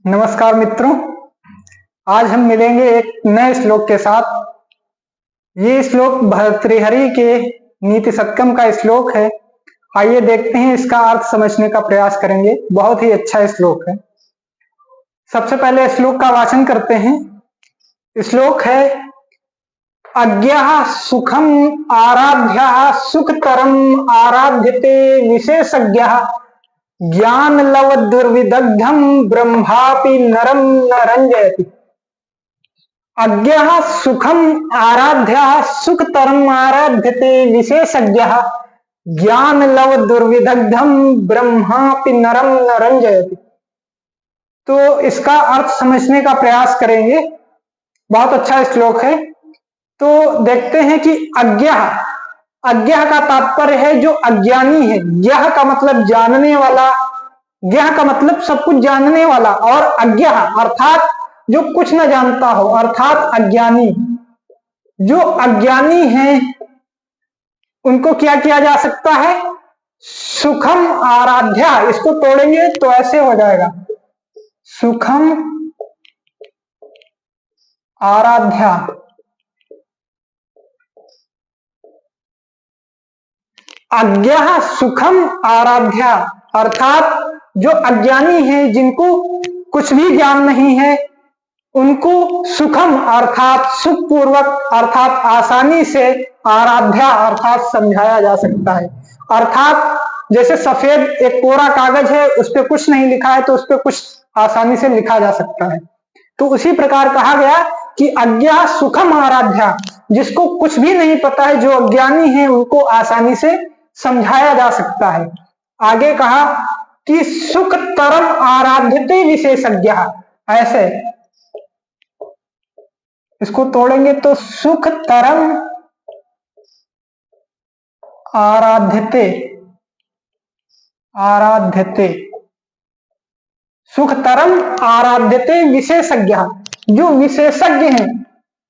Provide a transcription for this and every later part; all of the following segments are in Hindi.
नमस्कार मित्रों, आज हम मिलेंगे एक नए श्लोक के साथ। ये श्लोक भर्तृहरि के नीति शतकम का श्लोक है। आइए देखते हैं, इसका अर्थ समझने का प्रयास करेंगे। बहुत ही अच्छा श्लोक है। सबसे पहले श्लोक का वाचन करते हैं। श्लोक है, अज्ञः सुखम आराध्यः सुखतरम आराध्यते विशेषज्ञः ज्ञान लव दुर्विदग्धम ब्रह्मापि नरम न रंजयति। अज्ञः सुखम आराध्यः सुखतरम आराध्यते विशेषज्ञः ज्ञान लव दुर्विदग्धम ब्रह्मापि नरम न रंजयति। तो इसका अर्थ समझने का प्रयास करेंगे। बहुत अच्छा श्लोक है। तो देखते हैं कि अज्ञः का तात्पर्य है जो अज्ञानी है। ज्ञः का मतलब जानने वाला, ज्ञः का मतलब सब कुछ जानने वाला, और अज्ञः अर्थात जो कुछ न जानता हो, अर्थात अज्ञानी। जो अज्ञानी है उनको क्या किया जा सकता है? सुखम आराध्या। इसको तोड़ेंगे तो ऐसे हो जाएगा, सुखम आराध्या। अज्ञः सुखम आराध्या अर्थात जो अज्ञानी है, जिनको कुछ भी ज्ञान नहीं है, उनको सुखम अर्थात सुखपूर्वक अर्थात आसानी से आराध्या अर्थात समझाया जा सकता है। अर्थात जैसे सफेद एक कोरा कागज है, उस पर कुछ नहीं लिखा है तो उस पर कुछ आसानी से लिखा जा सकता है। तो उसी प्रकार कहा गया कि अज्ञः सुखम आराध्या, जिसको कुछ भी नहीं पता है, जो अज्ञानी है, उनको आसानी से समझाया जा सकता है। आगे कहा कि सुख तरम आराध्यते विशेषज्ञ। ऐसे इसको तोड़ेंगे तो सुख तरम आराध्यते, सुख तरम आराध्यते विशेषज्ञ। जो विशेषज्ञ हैं,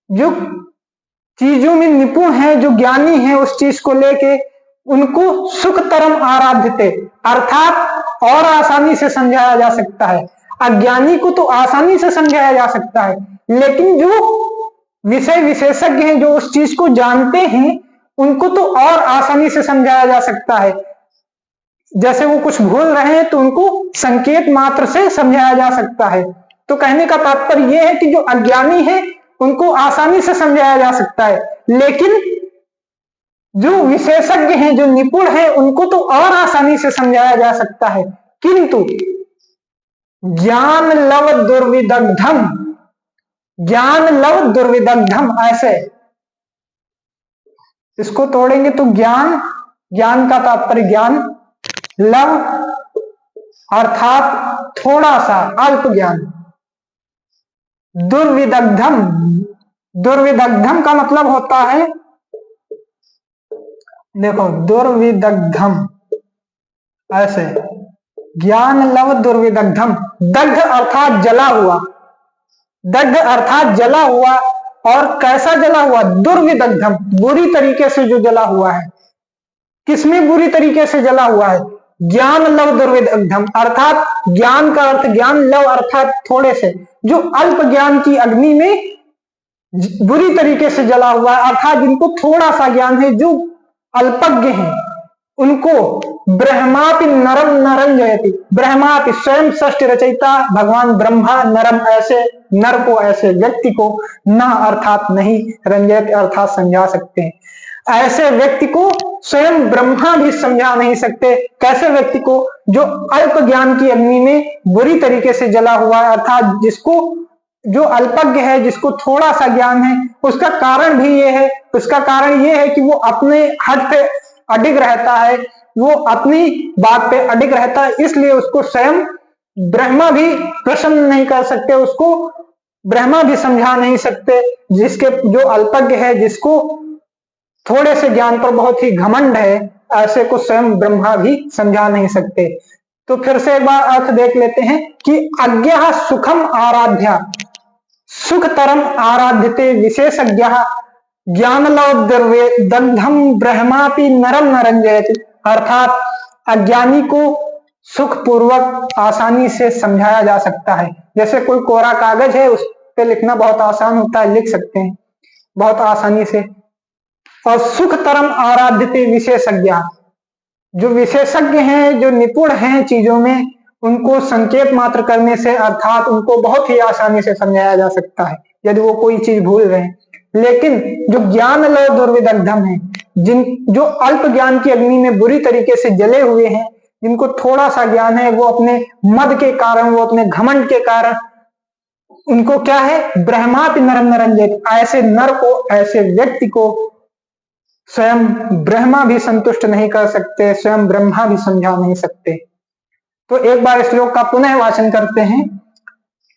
जो चीजों में निपुण है, जो ज्ञानी है उस चीज को लेके, उनको सुख तरम आराध्यते अर्थात और आसानी से समझाया जा सकता है। अज्ञानी को तो आसानी से समझाया जा सकता है, लेकिन जो विषय विशेषज्ञ हैं, जो उस चीज को जानते हैं, उनको तो और आसानी से समझाया जा सकता है। जैसे वो कुछ भूल रहे हैं तो उनको संकेत मात्र से समझाया जा सकता है। तो कहने का तात्पर्य यह है कि जो अज्ञानी है उनको आसानी से समझाया जा सकता है, लेकिन जो विशेषज्ञ हैं, जो निपुण हैं, उनको तो और आसानी से समझाया जा सकता है। किंतु ज्ञान लव दुर्विदग्धम, ज्ञान लव दुर्विदग्धम, ऐसे इसको तोड़ेंगे तो ज्ञान, ज्ञान का तात्पर्य ज्ञान, लव अर्थात थोड़ा सा, अल्प ज्ञान, दुर्विदग्धम, दुर्विदग्धम का मतलब होता है, देखो दुर्विदग्धम, ऐसे ज्ञान लव दुर्विदग्धम। दग्ध अर्थात जला हुआ, दग्ध अर्थात जला हुआ, और कैसा जला हुआ? दुर्विदग्धम, बुरी तरीके से जो जला हुआ है। किसमें बुरी तरीके से जला हुआ है? ज्ञान लव दुर्विदग्धम अर्थात ज्ञान का अर्थ ज्ञान, लव अर्थात थोड़े से, जो अल्प ज्ञान की अग्नि में बुरी तरीके से जला हुआ है, अर्थात जिनको थोड़ा सा ज्ञान है, जो अल्पज्ञ हैं, उनको ब्रह्मापि नरम न रंजयति। ब्रह्मापि स्वयं षष्ठ रचयिता भगवान ब्रह्मा नरम, ऐसे नर को, ऐसे व्यक्ति को न अर्थात नहीं, रंजयति अर्थात समझा सकते हैं। ऐसे व्यक्ति को स्वयं ब्रह्मा भी समझा नहीं सकते। कैसे व्यक्ति को? जो अल्प ज्ञान की अग्नि में बुरी तरीके से जला हुआ है, अर्थात जिसको, जो अल्पज्ञ है, जिसको थोड़ा सा ज्ञान है। उसका कारण भी ये है, उसका कारण ये है कि वो अपने हद पे अडिग रहता है, वो अपनी बात पे अडिग रहता है, इसलिए उसको स्वयं ब्रह्मा भी प्रसन्न नहीं कर सकते, उसको ब्रह्मा भी समझा नहीं सकते। जिसके, जो अल्पज्ञ है, जिसको थोड़े से ज्ञान पर बहुत ही घमंड है, ऐसे को स्वयं ब्रह्मा भी समझा नहीं सकते। तो फिर से एक बार अर्थ देख लेते हैं कि अज्ञः सुखम आराध्या सुख तरम आराध्यते विशेषज्ञ ज्ञान लव दुर्विदग्धम ब्रह्मापि नरम न रंजयति। अर्थात अज्ञानी को सुख पूर्वक आसानी से समझाया जा सकता है, जैसे कोई कोरा कागज है, उस पे लिखना बहुत आसान होता है, लिख सकते हैं बहुत आसानी से। और सुखतरम आराध्यते विशेषज्ञ, जो विशेषज्ञ हैं, जो निपुण हैं चीजों में, उनको संकेत मात्र करने से अर्थात उनको बहुत ही आसानी से समझाया जा सकता है यदि वो कोई चीज भूल रहे हैं। लेकिन जो ज्ञान लव दुर्विदग्धम है, जो अल्प ज्ञान की अग्नि में बुरी तरीके से जले हुए हैं, जिनको थोड़ा सा ज्ञान है, वो अपने मद के कारण, वो अपने घमंड के कारण, उनको क्या है, ब्रह्मापि नरम नरंजित, ऐसे नर को, ऐसे व्यक्ति को स्वयं ब्रह्मा भी संतुष्ट नहीं कर सकते, स्वयं ब्रह्मा भी समझा नहीं सकते। तो एक बार श्लोक का पुनः वाचन करते हैं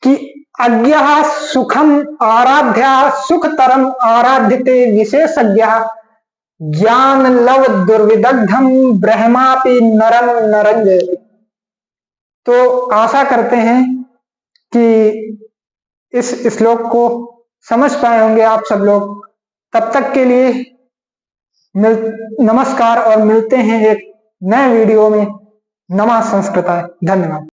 कि अज्ञः सुखम आराध्य सुखतरम आराध्यते विशेषज्ञ ज्ञान लव दुर्विदग्धम ब्रह्मापि नरम नरंजयति। तो आशा करते हैं कि इस श्लोक को समझ पाए होंगे आप सब लोग। तब तक के लिए नमस्कार और मिलते हैं एक नए वीडियो में। नमः संस्कृताय। धन्यवाद।